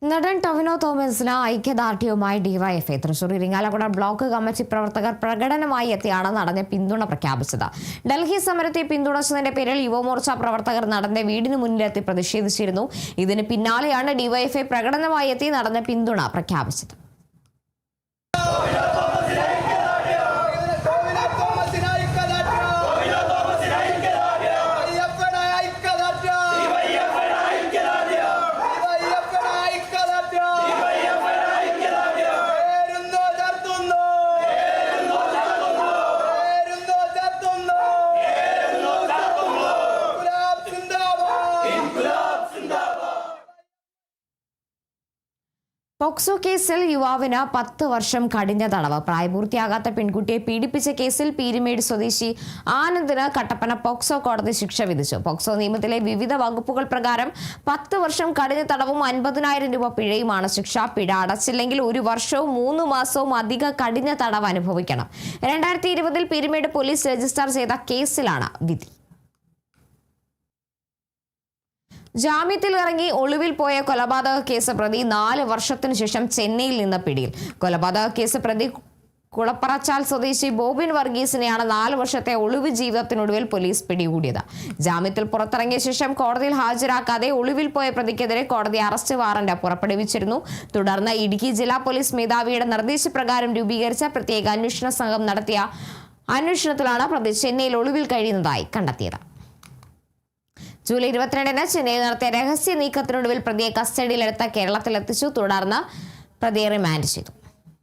നടൻ ടൊവിനോ തോമസിന് ഐക്യദാർഢ്യവുമായി DYFI Thrissur Irinjalakuda block committee പ്രവർത്തകർ പ്രകടനമായി എത്തിയാണ് നടനെ പിന്തുണ പ്രഖ്യാപിച്ചത്. ഡൽഹി സമരത്തെ പിന്തുണച്ചതിന്റെ പേരിൽ യുവമോർച്ച പ്രവർത്തകർ നടന്റെ വീടിന് മുന്നിലെത്തി പ്രതിഷേധിച്ചിരുന്നു. ഇതിന് പിന്നാലെയാണ് ഡിവൈഎഫ്ഐ പ്രകടനമായി എത്തി നടന് പിന്തുണ പ്രഖ്യാപിച്ചത്. പോക്സോ കേസിൽ യുവാവിന് 10 വർഷം കഠിന തടവ്. പ്രായപൂർത്തിയാകാത്ത പെൺകുട്ടിയെ പീഡിപ്പിച്ച കേസിൽ പീരുമേട് സ്വദേശി ആനന്ദിന് കട്ടപ്പന പോക്സോ കോടതി ശിക്ഷ വിധിച്ചു. പോക്സോ നിയമത്തിലെ വിവിധ വകുപ്പുകൾ പ്രകാരം 10 വർഷം കഠിന തടവും 50,000 രൂപ പിഴയുമാണ് ശിക്ഷ. പിഴ അടച്ചില്ലെങ്കിൽ 1 വർഷവും 3 മാസവും അധിക കഠിന തടവ് അനുഭവിക്കണം. 2020 പീരുമേട് പോലീസ് രജിസ്റ്റർ ചെയ്ത കേസിലാണ് വിധി. ജാമ്യത്തിൽ ഇറങ്ങി ഒളിവിൽ പോയ കൊലപാതക കേസ് പ്രതി 4 വർഷത്തിനു ശേഷം ചെന്നൈയിൽ നിന്ന് പിടിയിൽ. കൊലപാതക കേസ് പ്രതി കുളപ്പറച്ചാൽ സ്വദേശി ബോബിൻ വർഗീസിനെയാണ് 4 വർഷത്തെ ഒളിവ് ജീവിതത്തിനൊടുവിൽ പോലീസ് പിടികൂടിയത്. ജാമ്യത്തിൽ പുറത്തിറങ്ങിയ ശേഷം കോടതിയിൽ ഹാജരാക്കാതെ ഒളിവിൽ പോയ പ്രതിക്കെതിരെ കോടതി അറസ്റ്റ് വാറന്റ് പുറപ്പെടുവിച്ചിരുന്നു. തുടർന്ന് ഇടുക്കി ജില്ലാ പോലീസ് മേധാവിയുടെ നിർദ്ദേശപ്രകാരം രൂപീകരിച്ച പ്രത്യേക അന്വേഷണ സംഘം നടത്തിയ അന്വേഷണത്തിലാണ് പ്രതി ചെന്നൈയിൽ ഒളിവിൽ കഴിയുന്നതായി കണ്ടെത്തിയത്. ജൂലൈ 22-ന് ചെന്നൈയിൽ നടത്തിയ രഹസ്യ നീക്കത്തിനൊടുവിൽ പ്രതിയെ കസ്റ്റഡിയിലെടുത്ത കേരളത്തിലെത്തിച്ചു. തുടർന്ന് പ്രതിയെ റിമാൻഡ് ചെയ്തു.